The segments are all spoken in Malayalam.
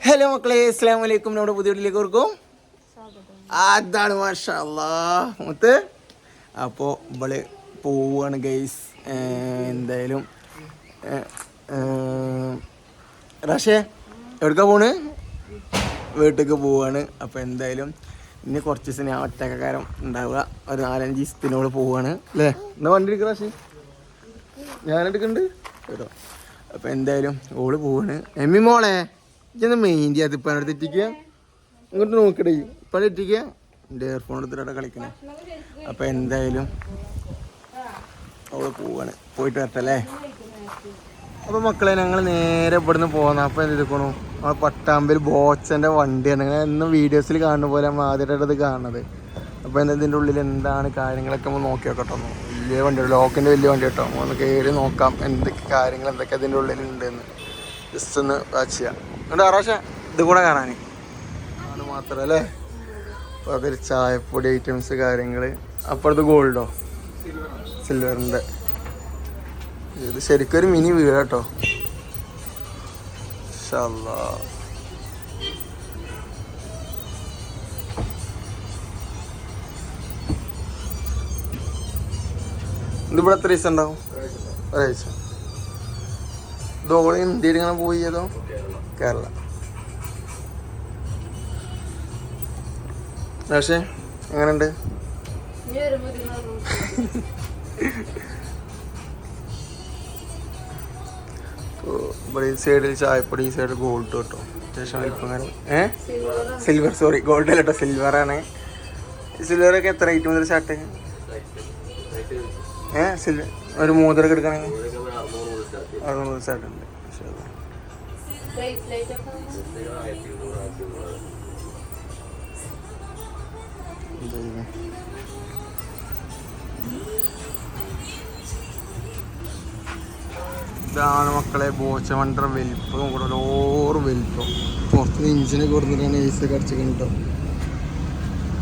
ഹലോ മക്കളെ, അസ്സലാമു അലൈക്കും. നമ്മുടെ പുതിയ വീട്ടിലേക്ക് ഓർക്കും അതാണ് മാഷാ അല്ലാഹ് മുത്ത്. അപ്പോൾ ഇവള് പോവാണ് ഗൈസ്. എന്തായാലും റാഷേ എവിടേക്കാ പോണ്? വീട്ടിലേക്ക് പോവാണ്. അപ്പോൾ എന്തായാലും ഇനി കുറച്ച് ദിവസം ഞാൻ ഒറ്റക്കാരം ഉണ്ടാവുക. ഒരു 4-5 ദിവസത്തിനോട് പോവാണ് അല്ലേ? എന്നാ വണ്ടി എടുക്കുക റാഷേ, ഞാനെടുക്കുന്നുണ്ട് കേട്ടോ. അപ്പോൾ എന്തായാലും ഓള് പോവാണ്. എമ്മി മോളെ ഇന്ന് മെയിൻ ചെയ്യാത്ത ഇപ്പം അവിടെ തെറ്റിക്കുക, ഇങ്ങോട്ട് നോക്കടേ ഇപ്പം തെറ്റിക്കുക. എൻ്റെ ഇയർഫോൺ എടുത്തിട്ട് കളിക്കണേ. അപ്പോൾ എന്തായാലും അവള് പോവാണ്, പോയിട്ട് വരട്ടല്ലേ. അപ്പോൾ മക്കളെ ഞങ്ങൾ നേരെ ഇവിടുന്ന് പോകുന്നത്. അപ്പോൾ എന്ത് ചെയ്തേക്കണു, നമ്മൾ പട്ടാമ്പിൽ ബോച്ചൻ്റെ വണ്ടിയാണ്. അങ്ങനെ എന്നും വീഡിയോസിൽ കാണുന്ന പോലെ നമ്മൾ ആദ്യമായിട്ടത് കാണുന്നത്. അപ്പോൾ എന്താ ഇതിൻ്റെ ഉള്ളിൽ എന്താണ് കാര്യങ്ങളൊക്കെ നമ്മൾ നോക്കി നോക്കട്ടോ. വലിയ വണ്ടിയാണ്, ലോക്കിൻ്റെ വലിയ വണ്ടി കേട്ടോ. ഒന്ന് കയറി നോക്കാം എന്തൊക്കെ കാര്യങ്ങൾ എന്തൊക്കെ അതിൻ്റെ ഉള്ളിലുണ്ടെന്ന് ജസ്റ്റ് ഒന്ന് വാച്ച് ചെയ്യാം. എന്നിട്ട് ആറാശ ഇത് കൂടെ കാണാൻ അത് മാത്രമല്ലേ. അപ്പോൾ അതൊരു ചായപ്പൊടി ഐറ്റംസ് കാര്യങ്ങൾ. അപ്പുറത്ത് ഗോൾഡോ സിൽവറിൻ്റെ. ഇത് ശരിക്കും ഒരു മിനി വീട് കേട്ടോ. ഇൻഷാ അല്ലാഹ്. ഇതിവിടെ എത്ര ദിവസം ഉണ്ടാവും? ഒരാഴ്ച. ഇതോളം ഇന്ത്യയിൽ ഇങ്ങനെ പോയി അതോ കേരള? പക്ഷേ എങ്ങനെയുണ്ട്? ഇവിടെ ഈ സൈഡിൽ ചായപ്പൊടി, ഈ സൈഡിൽ ഗോൾഡ് കേട്ടോ. അത്യാവശ്യം വലിപ്പം. സിൽവർ, സോറി ഗോൾഡ് അല്ല കേട്ടോ, സിൽവറാണ്. സിൽവറൊക്കെ എത്ര റേറ്റ് മുതൽ സ്റ്റാർട്ട്? സിൽവർ ഒരു മോതിരൊക്കെ എടുക്കണമെങ്കിൽ 600 സ്റ്റാർട്ട് ഉണ്ട്. ഇതാണ് മക്കളെ ബോച്ച വണ്ടർ വലിപ്പം. കൂടെ ഓറ് വലിപ്പം. പുറത്തുനിന്ന് ഇഞ്ചിനൊക്കെ കൊടുത്തിട്ടാണ് ഏസി ഒക്കെ അടിച്ചിരിക്കുന്നത് കേട്ടോ.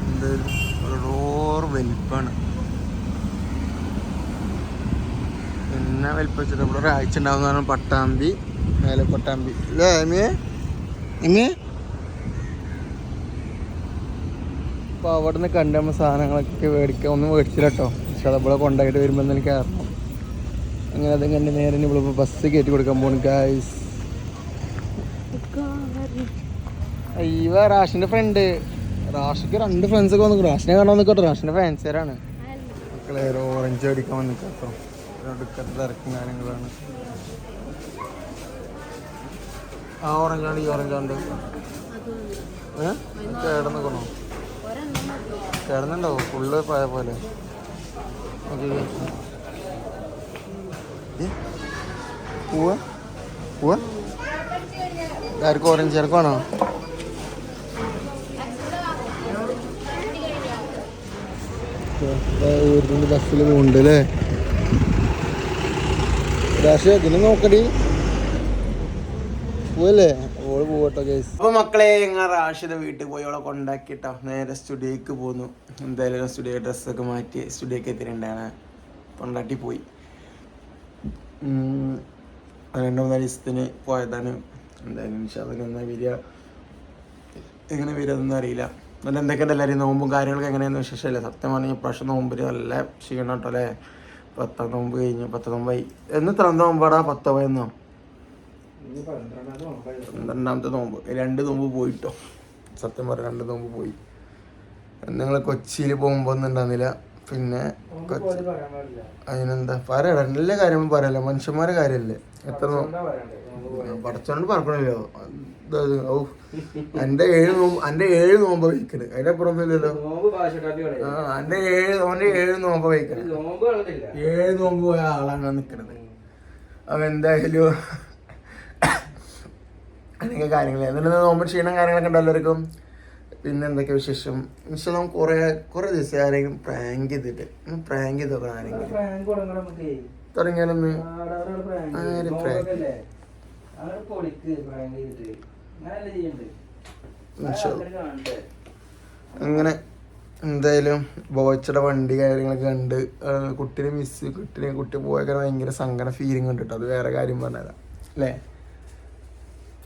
എന്തായാലും ഓറ് വലിപ്പാണ്. പിന്നെ വലിപ്പം വെച്ചിട്ട് ഇവിടെ ഒരാഴ്ച ഉണ്ടാവുന്നതാണ് പട്ടാമ്പി, മേലെ പട്ടാമ്പി അല്ലേ എമ്മിയെ? എമ്മിയെ അപ്പോൾ അവിടെ നിന്ന് കണ്ട് നമ്മൾ സാധനങ്ങളൊക്കെ മേടിക്കാം. ഒന്നും മേടിച്ചില്ല കേട്ടോ. പക്ഷെ അതവിടെ കൊണ്ടായിട്ട് വരുമ്പോൾ എനിക്ക് കാരണം അങ്ങനെ അതും കണ്ട് നേരെ ഇവിടെ ബസ് കയറ്റി കൊടുക്കാൻ പോകുന്നു ഗായ്സ്. അയ്യോ റാഷിൻ്റെ ഫ്രണ്ട്. റാഷിക്ക് 2 ഫ്രണ്ട്സൊക്കെ വന്നു. റാഷിനെ കാണാൻ നിൽക്കട്ടോ. റാഷിൻ്റെ ഫാൻസിയറാണ് മക്കളെ. ഓറഞ്ച് അടിക്കാൻ വന്ന് കേട്ടോ. അടുക്കത്തെ തിരക്കും കാര്യങ്ങളാണ്. ആ ഓറഞ്ചാണ്ട് ഈ ഓറഞ്ചാണ്ട് കിടന്നിക്കണോ? കിടന്നുണ്ടാവും ഫുള്ള് പോയ പോലെ. പോവാ പോവാ. ആർക്കും ഓറഞ്ച് ചേർക്കാണോ? ബസ്സിൽ പോകുന്നുണ്ട് അല്ലേ? രാശി ഇതിനെ നോക്കടി പോവല്ലേ? ഓള് പോവട്ടോ ഗൈസ്. അപ്പൊ മക്കളെ ഞങ്ങൾ റാഷിയുടെ വീട്ടിൽ പോയി അവളെ കൊണ്ടാക്കിട്ടോ നേരെ സ്റ്റുഡിയോക്ക് പോന്നു. എന്തായാലും സ്റ്റുഡിയോ ഡ്രസ്സൊക്കെ മാറ്റി സ്റ്റുഡിയോക്ക് എത്തിയിട്ടുണ്ടാണ്. കൊണ്ടാട്ടി പോയി. 2-3 ദിവസത്തിന് പോയതാണ്. എന്തായാലും ഇൻഷാല്ലാ വരിക, എങ്ങനെ വരികയെന്നൊന്നും അറിയില്ല. എന്നിട്ട് എന്തൊക്കെയുണ്ട് എല്ലാവരും നോമ്പും കാര്യങ്ങളൊക്കെ എങ്ങനെയാണെന്ന് വിശേഷമല്ലേ? സത്യം പറഞ്ഞാൽ ഇപ്രാവശ്യം നോമ്പിൽ നല്ല ക്ഷീണം കേട്ടോ അല്ലേ? 10 നോമ്പ് കഴിഞ്ഞു. 10 നോമ്പായി. എന്നിത്ര നോമ്പാടാ? 10 പോയെന്നോ? 12ാമത്തെ നോമ്പ്. 2 നോമ്പ് പോയിട്ടോ. സത്യം പറഞ്ഞ 2 നോമ്പ് പോയി. നിങ്ങൾ കൊച്ചിയിൽ പോകുമ്പോൾ ഒന്നും ഉണ്ടാകുന്നില്ല. പിന്നെ അതിനെന്താ പറയണ്ട, എല്ലാ കാര്യങ്ങളും പറയാലോ. മനുഷ്യന്മാരുടെ കാര്യമല്ലേ? എത്ര പടച്ചോണ്ട് പറക്കണല്ലോ. എൻ്റെ 7 നോമ്പ് വഹിക്കണ്. അതിനപ്പുറം ഇല്ലല്ലോ. എൻ്റെ 7 നോമ്പ് വഹിക്കണ്. 7 നോമ്പ് പോയ ആളാണ് നിൽക്കുന്നത്. അപ്പം എന്തായാലും അങ്ങനെയൊക്കെ കാര്യങ്ങൾ. എന്നിട്ട് നോമ്പ് ക്ഷീണം കാര്യങ്ങളൊക്കെ ഉണ്ട് എല്ലാവർക്കും. പിന്നെ എന്തൊക്കെ വിശേഷം? പക്ഷെ നമുക്ക് കുറെ ദിവസം ആരെങ്കിലും പ്രാങ്ക് ചെയ്തിട്ട് പ്രാങ്ക് ചെയ്തോക്കണം. ആരെങ്കിലും തുടങ്ങിയാലൊന്ന് അങ്ങനെ എന്തായാലും ബോച്ചയുടെ വണ്ടി കാര്യങ്ങളൊക്കെ കണ്ട് കുട്ടീനെ മിസ് കുട്ടി പോയൊക്കെ ഭയങ്കര സങ്കട ഫീലിംഗ് ഉണ്ട് കേട്ടോ. അത് വേറെ കാര്യം പറഞ്ഞുതരാം അല്ലേ?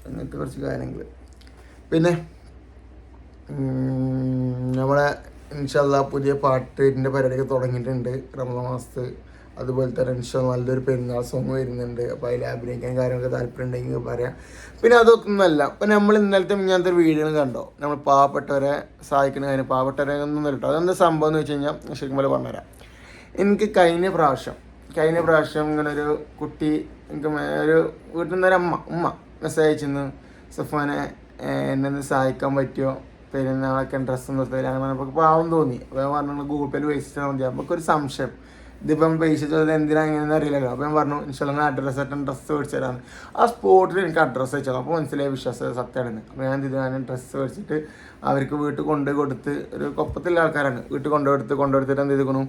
അങ്ങനത്തെ കുറച്ച് കാര്യങ്ങൾ. പിന്നെ നമ്മളെ ഇൻഷാല്ലാ പുതിയ പാട്ടിൻ്റെ പരിപാടിയൊക്കെ തുടങ്ങിയിട്ടുണ്ട് റമദാൻ മാസത്ത്. അതുപോലെ തന്നെ ഇൻഷാല്ലാ നല്ലൊരു പെരുന്നാൾ സോങ് വരുന്നുണ്ട്. അപ്പോൾ അതിൽ അഭിനയിക്കാൻ കാര്യങ്ങളൊക്കെ താല്പര്യം ഉണ്ടെങ്കിൽ പറയാം. പിന്നെ അതൊന്നുമല്ല, ഇപ്പം നമ്മൾ ഇന്നലത്തെ ഇങ്ങനത്തെ ഒരു വീഡിയോ കണ്ടോ, നമ്മൾ പാവപ്പെട്ടവരെ സഹായിക്കുന്ന കാര്യം, പാവപ്പെട്ടവരെ ഒന്നും കേട്ടോ. അതെന്താ സംഭവം എന്ന് വെച്ച് കഴിഞ്ഞാൽ ശരിക്കും പോലെ പറഞ്ഞുതരാം. എനിക്ക് കഴിഞ്ഞ പ്രാവശ്യം ഇങ്ങനെ ഒരു കുട്ടി, എനിക്ക് ഒരു വീട്ടിൽ നിന്നൊരു ഉമ്മ മെസ്സേജ് അയച്ചിരുന്നു, സഫാനെ എന്നെ സഹായിക്കാൻ പറ്റുമോ, പെരുന്നാളൊക്കെ ഡ്രസ്സ് നിർത്തില്ല. അങ്ങനെ നമുക്ക് പാവം തോന്നി. അപ്പോൾ ഞാൻ പറഞ്ഞു ഗൂഗിൾ പേയിൽ പൈസ ഇട്ടാൽ മതി. നമുക്കൊരു സംശയം, ഇതിപ്പം പൈസ ചോദിച്ചത് എന്തിനാ എങ്ങനെയെന്ന് അറിയില്ലല്ലോ. അപ്പോൾ ഞാൻ പറഞ്ഞു ഇൻഷാല്ലാ അഡ്രസ്സ് ആയിട്ട് ഡ്രസ്സ് മേടിച്ചു തരാമെന്ന്. ആ സ്പോട്ടിൽ എനിക്ക് അഡ്രസ്സ് അയച്ചത്. അപ്പോൾ മനസ്സിലായ വിശ്വാസം സത്യമാണെന്ന്. അപ്പോൾ ഞാൻ ഡ്രസ്സ് മേടിച്ചിട്ട് അവർക്ക് വീട്ടിൽ കൊടുത്ത് ഒരു കൊപ്പത്തിലുള്ള ആൾക്കാരാണ്, വീട്ടിൽ കൊണ്ടുകൊടുത്തിട്ട് എന്ത് ചെയ്തിരിക്കണു.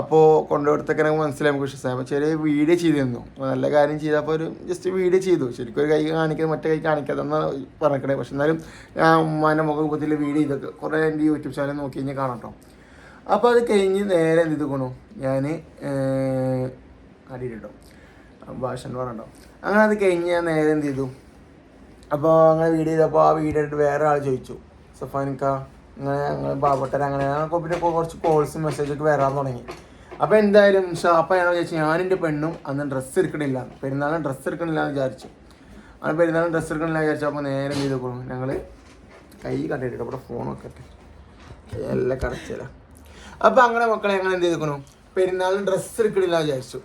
അപ്പോൾ കൊണ്ടുകൊടുത്തൊക്കെ എനിക്ക് മനസ്സിലായി, നമുക്ക് വിശ്വസിക്കാം. അപ്പോൾ ചെറിയ വീഡിയോ ചെയ്തിരുന്നു, നല്ല കാര്യം ചെയ്തപ്പോൾ ഒരു ജസ്റ്റ് വീഡിയോ ചെയ്തു. ശരിക്കും ഒരു കൈ കാണിക്കുന്നത് മറ്റേ കൈ കാണിക്കാതെന്നാണ് പറഞ്ഞിട്ടേ. പക്ഷെ എന്നാലും ഞാൻ ഉമ്മാൻ്റെ മുഖത്തിൽ വീഡിയോ ചെയ്തൊക്കെ കുറേ എൻ്റെ യൂട്യൂബ് ചാനൽ നോക്കി കഴിഞ്ഞാൽ കാണാം കേട്ടോ. അപ്പോൾ അത് കഴിഞ്ഞ് നേരെ എന്ത് ചെയ്തുകൊണ്ടു ഞാൻ അടിയിട്ടോ ഭാഷ പറഞ്ഞോ. അങ്ങനെ അത് കഴിഞ്ഞ് ഞാൻ നേരെ എന്ത് ചെയ്തു, അപ്പോൾ അങ്ങനെ വീഡിയോ ചെയ്തപ്പോൾ ആ വീഡിയോ ആയിട്ട് വേറെ ആൾ ചോദിച്ചു, സഫാനിക്ക അങ്ങനെ ഞങ്ങൾ പാവപ്പെട്ടവർ അങ്ങനെ പിന്നെ കുറച്ച് കോൾസും മെസ്സേജൊക്കെ വരാൻ തുടങ്ങി. അപ്പോൾ എന്തായാലും ഷാപ്പാണോ ചോദിച്ചു. ഞാനെൻ്റെ പെണ്ണും അന്ന് ഡ്രസ്സ് എടുക്കണില്ല, പെരുന്നാളിന് ഡ്രസ്സ് എടുക്കണില്ല എന്ന് വിചാരിച്ചു. അങ്ങനെ പെരുന്നാളിന് ഡ്രസ്സ് എടുക്കണില്ല വിചാരിച്ചു. അപ്പോൾ നേരെ എന്ത് ചെയ്തോളൂ, ഞങ്ങൾ കൈ കണ്ടിട്ട് അവിടെ ഫോണൊക്കെ എല്ലാം കടച്ചില്ല. അപ്പോൾ അങ്ങനെ മക്കളെ ഞങ്ങൾ എന്ത് ചെയ്തേക്കണു, പെരുന്നാളിന് ഡ്രസ്സ് എടുക്കണില്ല വിചാരിച്ചു.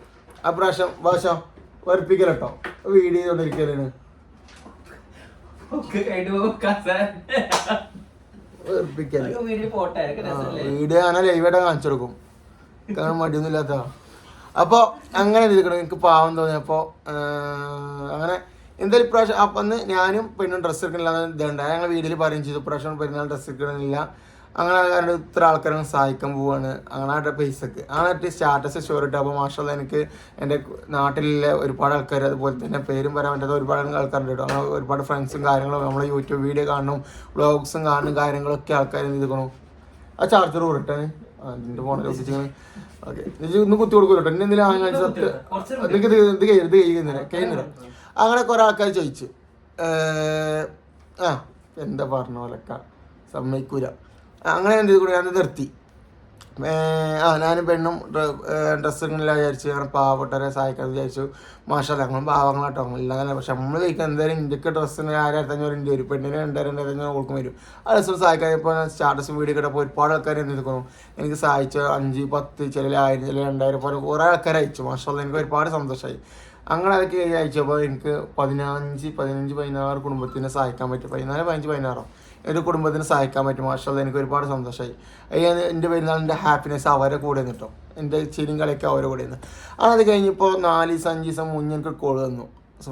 ആ പ്രാവശ്യം ഭാഷ വെറുപ്പിക്കൽ കേട്ടോ, വീഡിയോ ചെയ്തോണ്ടിരിക്കലാണ്. വീഡിയോ അങ്ങനെ ലൈവായിട്ട് കാണിച്ചു കൊടുക്കും, കാരണം മടിയൊന്നും ഇല്ലാത്ത. അപ്പോൾ അങ്ങനെ ചെയ്തിരിക്കണം. എനിക്ക് പാവം തോന്നിയപ്പോൾ അങ്ങനെ എന്തായാലും ഇപ്രാവശ്യം അപ്പം അന്ന് ഞാനും പെണ്ണും ഡ്രസ്സ് എടുക്കണില്ല ഇതുണ്ടായി. ഞങ്ങൾ വീഡിയോയിൽ പറയുകയും ചെയ്തു ഇപ്രാവശ്യം പെരുന്നാൾ ഡ്രസ്സ് എടുക്കണില്ല. അങ്ങനെ കാരണം ഇത്ര ആൾക്കാരെ സഹായിക്കാൻ പോവാണ്. അങ്ങനെ പൈസക്ക് അങ്ങനെ സ്റ്റാറ്റസ് ഷോർ ഇട്ട്. അപ്പോൾ മാഷാല്ലാ എനിക്ക് എൻ്റെ നാട്ടിലെ ഒരുപാട് ആൾക്കാർ, അതുപോലെ തന്നെ പേരും പറയാൻ പറ്റാത്ത ഒരുപാട് ആൾക്കാരുണ്ട് കേട്ടോ. അങ്ങനെ ഒരുപാട് ഫ്രണ്ട്സും കാര്യങ്ങളും നമ്മളെ യൂട്യൂബ് വീഡിയോ കാണണം, വ്ളോഗ്സും കാണും കാര്യങ്ങളൊക്കെ ആൾക്കാർ എന്ത് ചെയ്തേക്കണം. ആ ചാർജർ കൂടിട്ടാണ് എൻ്റെ ഫോണിൽ വെച്ചിങ്ങനെ. ഓക്കെ ഇന്ന് കുത്തി കൊടുക്കും കേട്ടോ. എന്നെ എന്തെങ്കിലും ഇത് കഴിയുന്നില്ല. അങ്ങനെ കുറേ ആൾക്കാർ ചോദിച്ചു, എന്താ പറഞ്ഞ പോലൊക്കെ സമ്മതിക്കൂല. അങ്ങനെ എന്ത് ചെയ്തു, ഞാൻ നിർത്തി. ഞാനും പെണ്ണും ഡ്രസ്സ് ഇങ്ങനെ വിചാരിച്ചു, അങ്ങനെ പാവപ്പെട്ടവരെ സഹായിക്കാമെന്ന് വിചാരിച്ചു. മാഷാല്ലാ ഞങ്ങൾ പാവങ്ങളാട്ടോ ഇല്ലാതെ. പക്ഷെ നമ്മൾ കഴിക്കാൻ എന്തായാലും ഇന്ത്യക്ക് ഡ്രസ്സിന് 1500 ഇന്ത്യ വരും, പെണ്ണിന് 2500 കൊടുക്കും വരും. ആ ഡ്രസ്സ് സഹായിക്കാൻ ഇപ്പോൾ സ്റ്റാറ്റസ് വീഡിയോ കിട്ടപ്പോൾ ഒരുപാട് ആൾക്കാർ എന്ത് ചെയ്തു എനിക്ക് സഹായിച്ച 5, 10 ചില 1000 ചില 2000 പോലെ കുറേ ആൾക്കാർ അയച്ചു. മാഷാല്ലാ എനിക്ക് ഒരുപാട് സന്തോഷമായി. അങ്ങനെ അതൊക്കെ അയച്ചപ്പോൾ എനിക്ക് 15, 16 കുടുംബത്തിനെ സഹായിക്കാൻ പറ്റും. 14, 15, 16 എൻ്റെ കുടുംബത്തിന് സഹായിക്കാൻ പറ്റും. മാഷാല്ലാ എനിക്ക് ഒരുപാട് സന്തോഷമായി. എൻ്റെ പെരുന്നാളിൻ്റെ ഹാപ്പിനെസ് അവരെ കൂടെ നിട്ടോ, എൻ്റെ ചിരിയും കളിയൊക്കെ അവരെ കൂടെ നിന്ന്. അത് കഴിഞ്ഞപ്പോൾ 4 ദിവസം 5 ദിവസം മുന്നേ എനിക്ക് കോൾ തന്നു,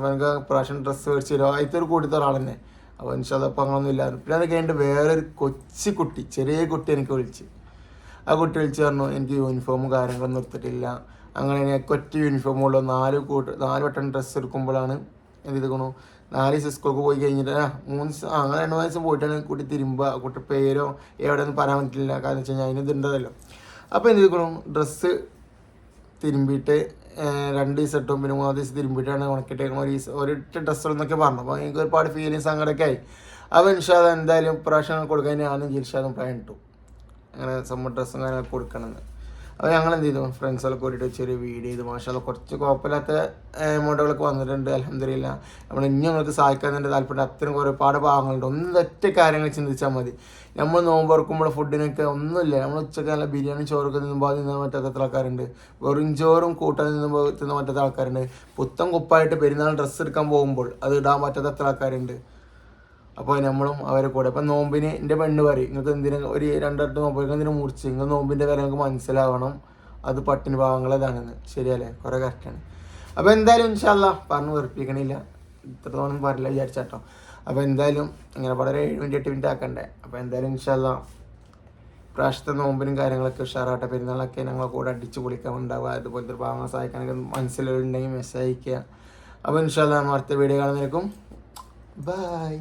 എനിക്ക് പ്രാവശ്യം ഡ്രസ്സ് മേടിച്ച് തരുമോ. അതിലത്തെ ഒരു കൂട്ടത്തെ ഒരാൾ തന്നെ. അപ്പോൾ ഇൻഷാല്ലാ അപ്പോൾ അങ്ങനൊന്നും ഇല്ലായിരുന്നു. പിന്നെ അത് കഴിഞ്ഞിട്ട് വേറൊരു കൊച്ചു ചെറിയ കുട്ടി എനിക്ക് വിളിച്ച്. ആ കുട്ടി വിളിച്ച് പറഞ്ഞു എനിക്ക് യൂണിഫോമും കാര്യങ്ങളൊന്നും എടുത്തിട്ടില്ല. അങ്ങനെ എനിക്ക് ഒറ്റ യൂണിഫോമുള്ളൂ. 4 വട്ടം ഡ്രസ്സ് എടുക്കുമ്പോഴാണ് എന്ത് ചെയ്തേക്കണു, 4 ദിവസം സ്കൂൾക്ക് പോയി കഴിഞ്ഞിട്ട് 3 ദിവസം അങ്ങനെ 2 ദിവസം പോയിട്ടാണ് കുട്ടി തിരുമ്പുക. കുട്ടി പേരോ എവിടെയൊന്നും പറയാൻ പറ്റില്ല, കാരണം വെച്ച് കഴിഞ്ഞാൽ അതിന് ഇതുണ്ടല്ലോ. അപ്പോൾ എന്ത് ചെയ്തേക്കണം, ഡ്രസ്സ് തിരുമ്പിയിട്ട് 2 ദിവസം ഇട്ടും പിന്നെ 3 ദിവസം തിരുമ്പിയിട്ടാണ് ഉണക്കിയിട്ടേക്കണം. ഒരു ഡ്രസ്സുകളെന്നൊക്കെ പറഞ്ഞു. അപ്പോൾ എനിക്ക് ഒരുപാട് ഫീലിങ്സ് അങ്ങനെയൊക്കെ ആയി. അപ്പോൾ ഇൻഷാല്ലാ എന്തായാലും പ്രാവശ്യം കൊടുക്കാൻ ഞാനും ജിൽഷാദും പ്ലാൻ ഇട്ടു, അങ്ങനെ സമ്മർ ഡ്രസ്സും കാര്യങ്ങളൊക്കെ കൊടുക്കണമെന്ന്. അപ്പോൾ ഞങ്ങൾ എന്ത് ചെയ്തു, ഫ്രണ്ട്സുകളൊക്കെ കൂടിയിട്ട് ചെറിയ വീഡിയോ ചെയ്തു. മാഷാല്ലാ കുറച്ച് കുഴപ്പമില്ലാത്ത എമൗണ്ടുകളൊക്കെ വന്നിട്ടുണ്ട്, അൽഹംദുലില്ലാ. നമ്മൾ ഇനി നമ്മൾക്ക് സഹായിക്കാനതിൻ്റെ താല്പര്യം അത്രയും ഒരുപാട് ഭാഗങ്ങളുണ്ട്. ഒറ്റ കാര്യങ്ങൾ ചിന്തിച്ചാൽ മതി. നമ്മൾ നോമ്പ് തുറക്കുമ്പോൾ ഫുഡിനൊക്കെ ഒന്നുമില്ല. നമ്മൾ ഉച്ചക്ക് നല്ല ബിരിയാണി ചോറൊക്കെ തിന്നുമ്പോൾ തിന്നാൻ പറ്റാത്ത എത്ര ആൾക്കാരുണ്ട്, വെറും ചോറും കൂട്ടാൻ തിന്നാൻ പറ്റാത്ത ആൾക്കാരുണ്ട്, പുത്തൻ കുപ്പായിട്ട് പെരുന്നാൾ ഡ്രസ്സ് എടുക്കാൻ പോകുമ്പോൾ അത് ഇടാൻ പറ്റാത്ത എത്ര ആൾക്കാരുണ്ട്. അപ്പോൾ നമ്മളും അവരെ കൂടെ. അപ്പം നോമ്പിന് എൻ്റെ പെണ്ണ് പറയും നിങ്ങൾക്ക് എന്തിനും ഒരു 2 നോമ്പ് എന്തിനും മുറിച്ച് നിങ്ങൾ നോമ്പിൻ്റെ വില നിങ്ങൾക്ക് മനസ്സിലാവണം, അത് പട്ടിണി ഭാഗങ്ങളതാണെന്ന്. ശരിയല്ലേ, കുറേ കറക്റ്റാണ്. അപ്പോൾ എന്തായാലും ഇൻഷാല്ലാ പറഞ്ഞു വെറുപ്പിക്കണില്ല, ഇത്രത്തോളം പറയില്ല വിചാരിച്ചാട്ടോ. അപ്പോൾ എന്തായാലും ഇങ്ങനെ വളരെ 7 മിനിറ്റ് 8 മിനിറ്റ് ആക്കണ്ടേ. അപ്പോൾ എന്തായാലും ഇൻഷാല്ലാ പ്രാവശ്യത്തെ നോമ്പിനും കാര്യങ്ങളൊക്കെ ഉഷാറാട്ടെ. പെരുന്നാളൊക്കെ ഞങ്ങളെ കൂടെ അടിച്ച് പൊളിക്കാൻ ഉണ്ടാവുക. അതുപോലത്തെ ഒരു ഭാഗങ്ങൾ സഹായിക്കാനൊക്കെ മനസ്സിലുണ്ടെങ്കിൽ മെസ്സേജ് അയക്കുക. അപ്പോൾ ഇൻഷാല്ലാ അടുത്ത വീഡിയോ കാണുന്നതിലേക്കും ബൈ.